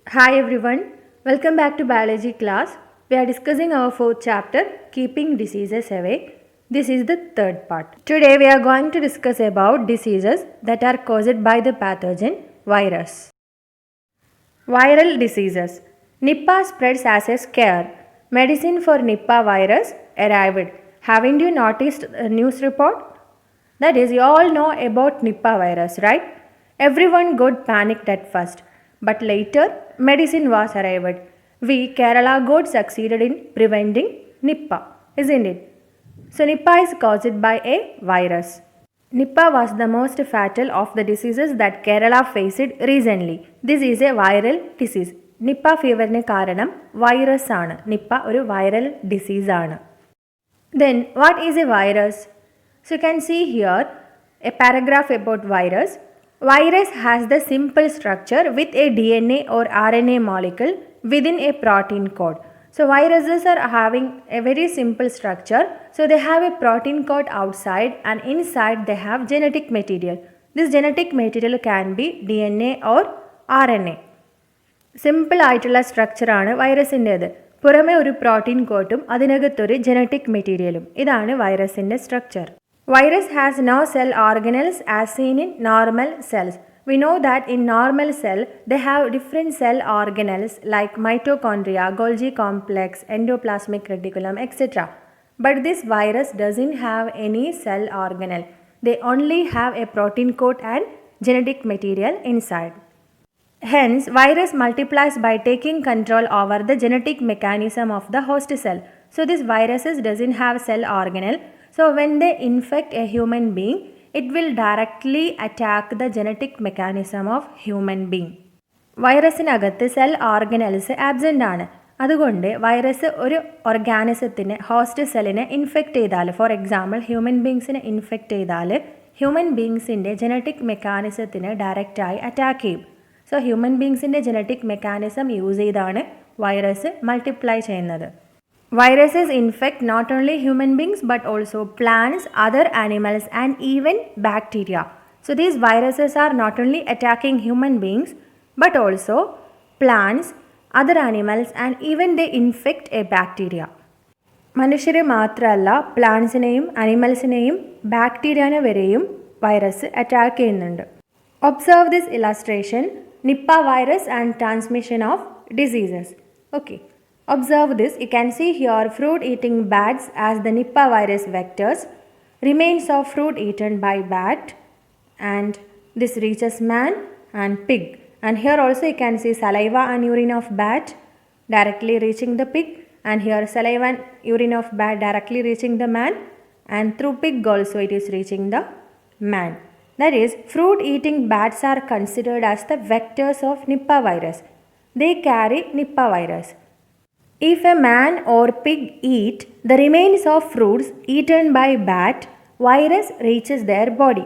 Hi everyone, welcome back to biology class. We are discussing our fourth chapter, Keeping Diseases Away. This is the third part. Today we are going to discuss about diseases that are caused by the pathogen virus. Viral diseases. Nipah spreads as a scare. Medicine for Nipah virus arrived. Haven't you noticed a news report? That is, you all know about Nipah virus, right? Everyone got panicked at first, but later medicine was arrived. We Kerala got succeeded in preventing Nipah, isn't it? So Nipah is caused by a virus. Nipah was the most fatal of the diseases that Kerala faced recently. This is a viral disease. Nipah ഫീവറിന് കാരണം virus ആണ്. Nipah ഒരു viral disease ആണ്. Then what is a virus? So you can see here a paragraph about virus. Virus has the simple structure with a DNA or RNA molecule within a protein code. So viruses are having a very simple structure. So they have a protein code outside and inside they have genetic material. This genetic material can be DNA or RNA. Simple ആയിട്ടുള്ള സ്ട്രക്ചറാണ് വൈറസിൻ്റേത്. പുറമെ ഒരു protein കോട്ടും അതിനകത്തൊരു genetic മെറ്റീരിയലും. ഇതാണ് വൈറസിൻ്റെ structure. Virus has no cell organelles as seen in normal cells. We know that in normal cell they have different cell organelles like mitochondria, Golgi complex, endoplasmic reticulum, etc. But this virus doesn't have any cell organelle. They only have a protein coat and genetic material inside. Hence, virus multiplies by taking control over the genetic mechanism of the host cell. So this viruses doesn't have cell organelle. So when they infect a human being, it will directly attack the genetic mechanism of human being. വൈറസിനകത്ത് cell organelles absent ആണ്. അതുകൊണ്ട് virus ഒരു ഓർഗാനിസത്തിന് host സെല്ലിനെ infect ചെയ്താൽ, for example human ബീങ്സിനെ infect ചെയ്താൽ human ബീങ്സിൻ്റെ ജനറ്റിക് മെക്കാനിസത്തിന് ഡയറക്റ്റായി അറ്റാക്ക് ചെയ്യും. സോ ഹ്യൂമൻ ബീങ്സിൻ്റെ ജനറ്റിക് മെക്കാനിസം യൂസ് ചെയ്താണ് വൈറസ് മൾട്ടിപ്ലൈ ചെയ്യുന്നത്. Viruses infect not only human beings but also plants, other animals and even bacteria. So these viruses are not only attacking human beings but also plants, other animals and even they infect a bacteria. മനുഷ്യർ മാത്രമല്ല പ്ലാന്റ്സിനെയും അനിമൽസിനെയും ബാക്ടീരിയനെ വരെയും virus attack ചെയ്യുന്നുണ്ട്. Observe this illustration, Nipah virus and transmission of diseases. Okay, observe this. You can see here fruit eating bats as the Nipah virus vectors, remains of fruit eaten by bat, and this reaches man and pig. And here also you can see saliva and urine of bat directly reaching the pig, and here saliva and urine of bat directly reaching the man, and through pig also it is reaching the man. That is, fruit eating bats are considered as the vectors of Nipah virus. They carry Nipah virus. If a man or pig eat the remains of fruits eaten by bat, virus reaches their body.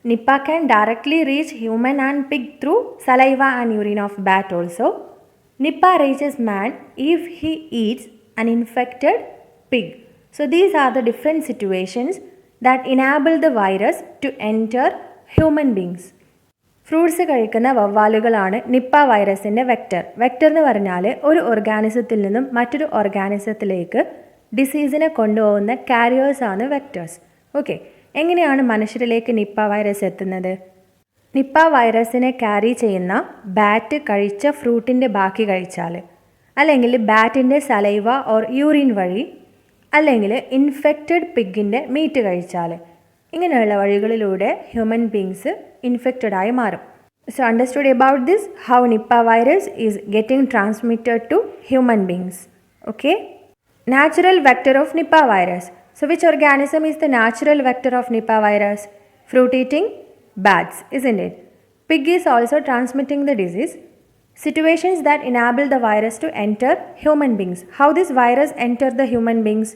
Nipah can directly reach human and pig through saliva and urine of bat also. Nipah reaches man if he eats an infected pig. So these are the different situations that enable the virus to enter human beings. Fruits കഴിക്കുന്ന വവ്വാലുകളാണ് Nipah വൈറസിൻ്റെ vector. Vector എന്ന് പറഞ്ഞാൽ ഒരു ഓർഗാനിസത്തിൽ നിന്നും മറ്റൊരു ഓർഗാനിസത്തിലേക്ക് ഡിസീസിനെ കൊണ്ടുപോകുന്ന കാരിയേഴ്സാണ് vectors. Okay, എങ്ങനെയാണ് മനുഷ്യരിലേക്ക് നിപ്പ വൈറസ് എത്തുന്നത്? നിപ്പ വൈറസിനെ ക്യാരി ചെയ്യുന്ന ബാറ്റ് കഴിച്ച ഫ്രൂട്ടിൻ്റെ ബാക്കി കഴിച്ചാൽ, അല്ലെങ്കിൽ ബാറ്റിൻ്റെ സലൈവ ഓർ യൂറിൻ വഴി, അല്ലെങ്കിൽ ഇൻഫെക്റ്റഡ് പിഗിൻ്റെ മീറ്റ് കഴിച്ചാൽ, ഇങ്ങനെയുള്ള വഴികളിലൂടെ ഹ്യൂമൻ ബീങ്സ് ഇൻഫെക്റ്റഡ് ആയി മാറും. So understood about this how Nipah virus is getting transmitted to human beings. Okay, natural vector of Nipah virus. So which organism is the natural vector of Nipah virus? Fruit eating bats, isn't it? Pig is also transmitting the disease. Situations that enable the virus to enter human beings. How this virus enter the human beings?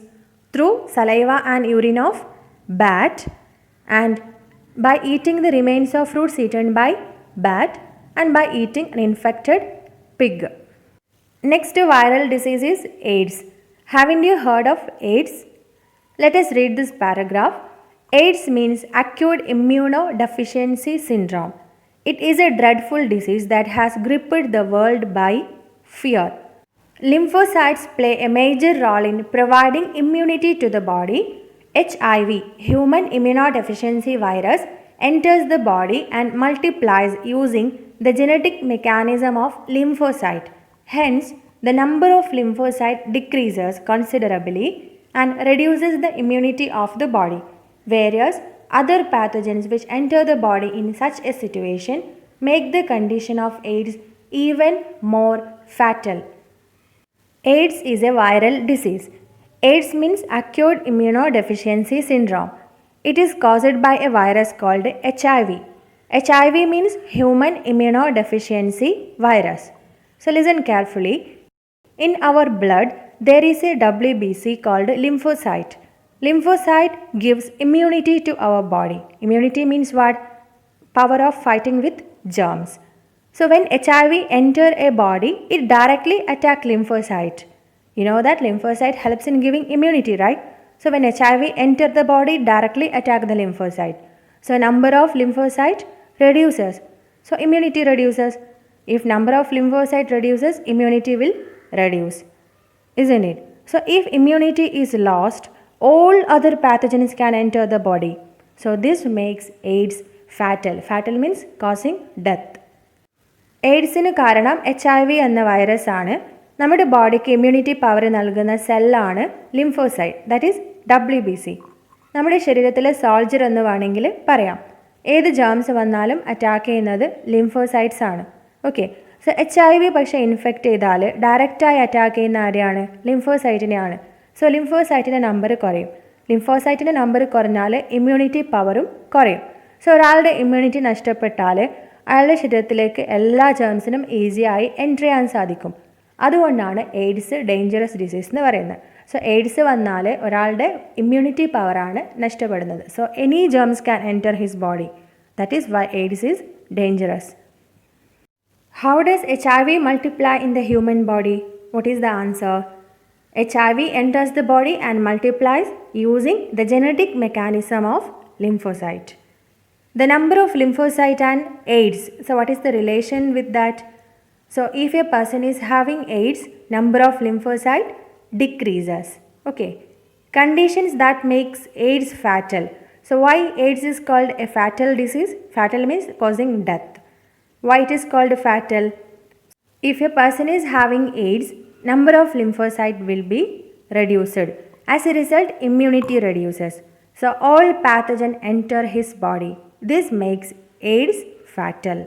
Through saliva and urine of bat, and by eating the remains of fruits eaten by bat, and by eating an infected pig. Next viral disease is AIDS. Haven't you heard of AIDS? Let us read this paragraph. AIDS means acute immunodeficiency syndrome. It is a dreadful disease that has gripped the world by fear. Lymphocytes play a major role in providing immunity to the body. HIV, human immunodeficiency virus, enters the body and multiplies using the genetic mechanism of lymphocyte. Hence, the number of lymphocyte decreases considerably and reduces the immunity of the body. Whereas other pathogens which enter the body in such a situation make the condition of AIDS even more fatal. AIDS is a viral disease. AIDS means acute immunodeficiency syndrome. It is caused by a virus called HIV. HIV means human immunodeficiency virus. So listen carefully. In our blood, there is a WBC called lymphocyte. Lymphocyte gives immunity to our body. Immunity means what? Power of fighting with germs. So when HIV enter a body, it directly attack lymphocyte. You know that lymphocyte helps in giving immunity, right? So when HIV enter the body, directly attack the lymphocyte. So number of lymphocyte reduces. So immunity reduces. If number of lymphocyte reduces, immunity will reduce. Isn't it? So if immunity is lost, all other pathogens can enter the body. So this makes AIDS fatal. Fatal means causing death. എയ്ഡ്സിന് കാരണം HIV എന്ന virus ആണ്. നമ്മുടെ ബോഡിക്ക് immunity power നൽകുന്ന സെല്ലാണ് lymphocyte, that is WBC. നമ്മുടെ ശരീരത്തിലെ soldier എന്ന് വേണമെങ്കിൽ പറയാം. ഏത് ജേംസ് വന്നാലും അറ്റാക്ക് ചെയ്യുന്നത് ലിംഫോസൈറ്റ്സ് ആണ്. ഓക്കെ, സോ HIV പക്ഷേ ഇൻഫെക്റ്റ് ചെയ്താൽ ഡയറക്റ്റായി അറ്റാക്ക് ചെയ്യുന്ന ആരെയാണ്? ലിംഫോസൈറ്റിനെയാണ്. സോ ലിംഫോസൈറ്റിൻ്റെ നമ്പർ കുറയും. ലിംഫോസൈറ്റിൻ്റെ നമ്പർ കുറഞ്ഞാൽ ഇമ്മ്യൂണിറ്റി പവറും കുറയും. സോ ഒരാളുടെ ഇമ്മ്യൂണിറ്റി നഷ്ടപ്പെട്ടാൽ അയാളുടെ ശരീരത്തിലേക്ക് എല്ലാ ജേംസിനും ഈസിയായി എൻട്രി ചെയ്യാൻ സാധിക്കും. അതുകൊണ്ടാണ് എയ്ഡ്സ് ഡേഞ്ചറസ് ഡിസീസ് എന്ന് പറയുന്നത്. സോ എയ്ഡ്സ് വന്നാൽ ഒരാളുടെ ഇമ്മ്യൂണിറ്റി പവറാണ് നഷ്ടപ്പെടുന്നത്. So any germs can enter his body. That is why AIDS is dangerous. How does HIV multiply in the human body? What is the answer? HIV enters the body and multiplies using the genetic mechanism of lymphocyte. The number of lymphocyte and AIDS. So what is the relation with that? So if a person is having AIDS, number of lymphocyte decreases. Okay. Conditions that makes AIDS fatal. So why AIDS is called a fatal disease? Fatal means causing death. Why it is called fatal? If a person is having AIDS, number of lymphocyte will be reduced. As a result, immunity reduces. So all pathogen enter his body. This makes AIDS fatal.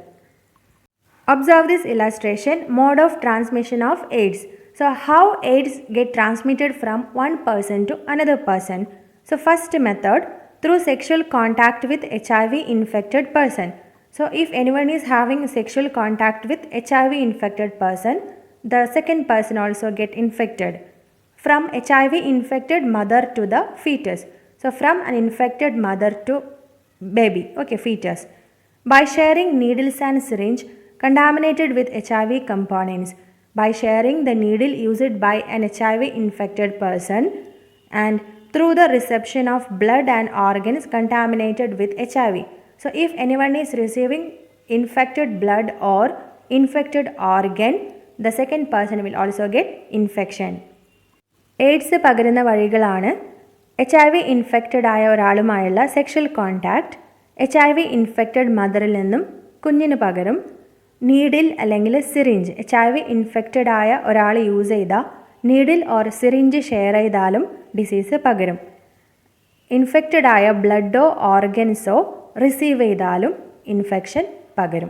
Observe this illustration, mode of transmission of AIDS. So how AIDS get transmitted from one person to another person? So first method, through sexual contact with HIV infected person. So if anyone is having sexual contact with HIV infected person, the second person also get infected. From HIV infected mother to the fetus. So from an infected mother to baby, okay, fetus. By sharing needles and syringe contaminated with HIV components. By sharing the needle used by an HIV infected person and through the reception of blood and organs contaminated with HIV. So if anyone is receiving infected blood or infected organ, the second person will also get infection. AIDS പകരുന്ന വഴികളാണ് HIV infected ആയ ഒരാളുമായുള്ള sexual contact, HIV infected മദറിൽ നിന്നും കുഞ്ഞിന് പകരും, needle അല്ലെങ്കിൽ syringe, HIV infected ആയ ഒരാൾ use ചെയ്ത നീഡിൽ ഓർ സിറിഞ്ച് ഷെയർ ചെയ്താലും ഡിസീസ് പകരും. ഇൻഫെക്റ്റഡ് ആയ ബ്ലഡോ ഓർഗൻസോ റിസീവ് ചെയ്താലും ഇൻഫെക്ഷൻ പകരും.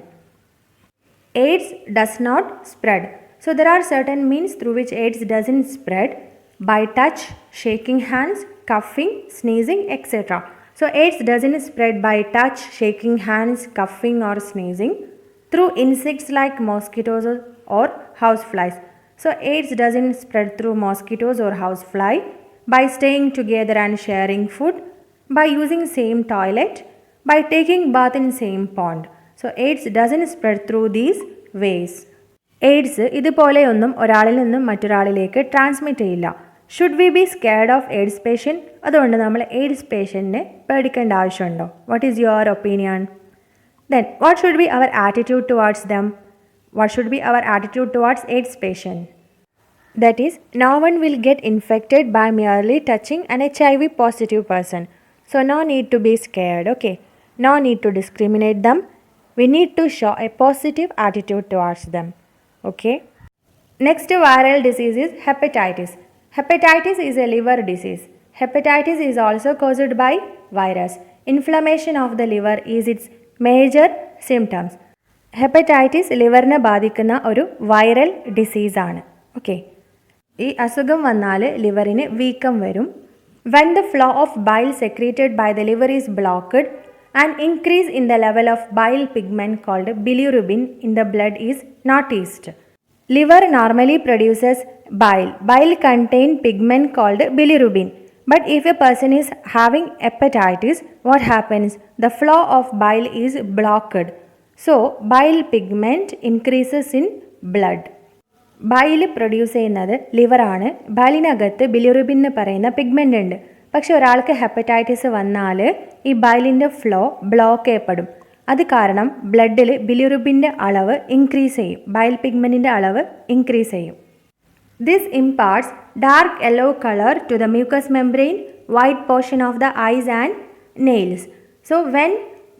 AIDS does not spread. So there are certain means through which AIDS doesn't spread: by touch, shaking hands, coughing, sneezing, etc. So AIDS doesn't spread by touch, shaking hands, coughing or sneezing, through insects like mosquitoes or houseflies. So AIDS doesn't spread through mosquitoes or housefly, by staying together and sharing food, by using same toilet, by taking bath in same pond. So AIDS doesn't spread through these ways. AIDS ഇതുപോലെയൊന്നും ഒരാളിൽ നിന്നും മറ്റൊരാളിലേക്ക് transmit ചെയ്യില്ല. Should we be scared of AIDS patient? അതുകൊണ്ട് നമ്മൾ AIDS പേഷ്യൻറ്റിനെ പേടിക്കേണ്ട ആവശ്യമുണ്ടോ? What is your opinion? Then what should be our attitude towards them? What should be our attitude towards AIDS patient? That is, no one will get infected by merely touching an HIV positive person. So no need to be scared, okay? No need to discriminate them. We need to show a positive attitude towards them, okay? Next viral disease is hepatitis. Hepatitis is a liver disease. Hepatitis is also caused by virus. Inflammation of the liver is its major symptoms. Hepatitis ലിവറിനെ ബാധിക്കുന്ന ഒരു viral ഡിസീസാണ്. Okay, ഈ അസുഖം വന്നാൽ ലിവറിന് വീക്കം വരും. When the flow of bile secreted by the liver is blocked and increase in the level of bile pigment called bilirubin in the blood is noticed. Liver normally produces bile. Bile contain pigment called bilirubin. But if a person is having hepatitis, what happens? The flow of bile is blocked. So, bile pigment increases in blood. Bile produce ചെയ്യുന്നത് ലിവറാണ്. ബൈലിനകത്ത് bilirubin എന്ന് പറയുന്ന pigment ഉണ്ട്. പക്ഷെ ഒരാൾക്ക് hepatitis വന്നാൽ ഈ ബൈലിൻ്റെ flow block ചെയ്യപ്പെടും. അത് കാരണം ബ്ലഡിൽ ബിലിറുബിൻ്റെ അളവ് ഇൻക്രീസ് ചെയ്യും, ബൈൽ പിഗ്മെൻറ്റിൻ്റെ അളവ് ഇൻക്രീസ് ചെയ്യും. This imparts dark yellow colour to the mucous membrane, white portion of the eyes and nails. So when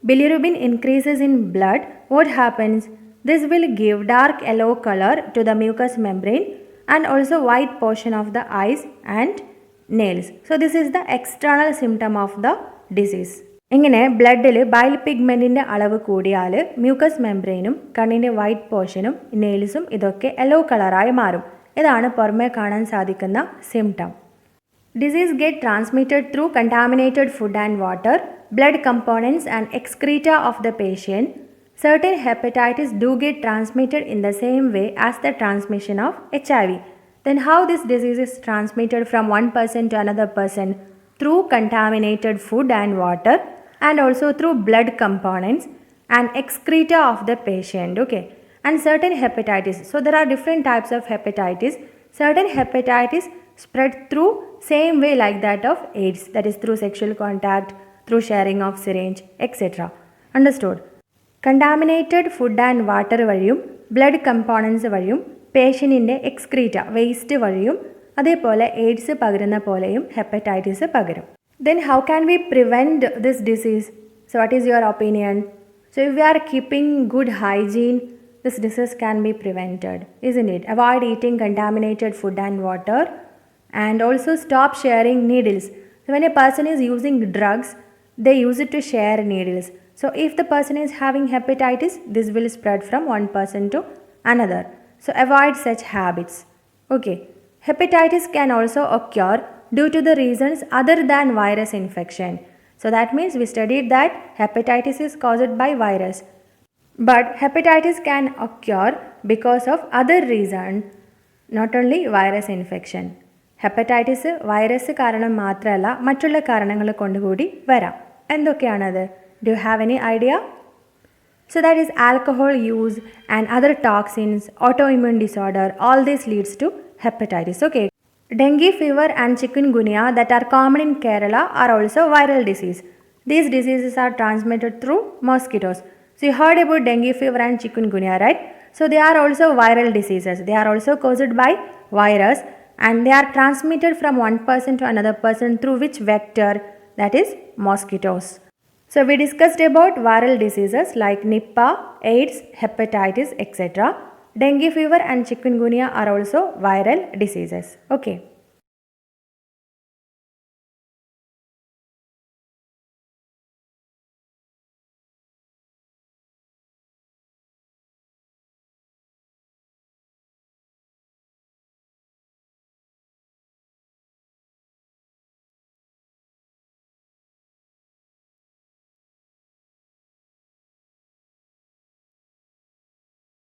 bilirubin increases in blood, what happens? This will give dark yellow color to the mucous membrane and also white portion of the eyes and nails. So this is the external symptom of the disease. ഇങ്ങനെ ബ്ലഡിൽ bile പിഗ്മെൻറ്റിൻ്റെ അളവ് കൂടിയാൽ mucus മെംബ്രെയിനും കണ്ണിൻ്റെ white പോർഷനും നെയിൽസും ഇതൊക്കെ yellow കളറായി മാറും. ഇതാണ് പുറമേ കാണാൻ സാധിക്കുന്ന symptom. Disease get transmitted through contaminated food and water, blood components and excreta of the patient. Certain hepatitis do get transmitted in the same way as the transmission of HIV. Then how this disease is transmitted from one person to another person? Through contaminated food and water and also through blood components and excreta of the patient. Okay. And certain hepatitis. So there are different types of hepatitis. Certain hepatitis spread through same way like that of AIDS, that is through sexual contact, through sharing of syringe, etc. Understood? Contaminated food and water വഴിയും blood components വഴിയും പേഷ്യൻറ്റിൻ്റെ excreta waste വഴിയും അതേപോലെ AIDS പകരുന്ന പോലെയും hepatitis പകരും. Then how can we prevent this disease? So what is your opinion? So if we are keeping good hygiene, this disease can be prevented, isn't it? Avoid eating contaminated food and water and also stop sharing needles. So when a person is using drugs, they use it to share needles. So if the person is having hepatitis, this will spread from one person to another. So avoid such habits. Okay. Hepatitis can also occur due to the reasons other than virus infection. So that means we studied that hepatitis is caused by virus. But hepatitis can occur because of other reason, not only virus infection. Hepatitis virus കാരണം മാത്രമല്ല മറ്റുള്ള കാരണങ്ങൾ കൊണ്ടുകൂടി വരാം. എന്തൊക്കെയാണത്? Do you have any idea? So that is alcohol use and other toxins, autoimmune disorder, all these leads to hepatitis. Okay. Dengue fever and chikungunya that are common in Kerala are also viral disease. These diseases are transmitted through mosquitoes. So you heard about dengue fever and chikungunya, right? So they are also viral diseases. They are also caused by virus and they are transmitted from one person to another person through which vector? That is mosquitoes. So we discussed about viral diseases like Nipah, AIDS, hepatitis, etc. Dengue fever and chikungunya are also viral diseases. Okay.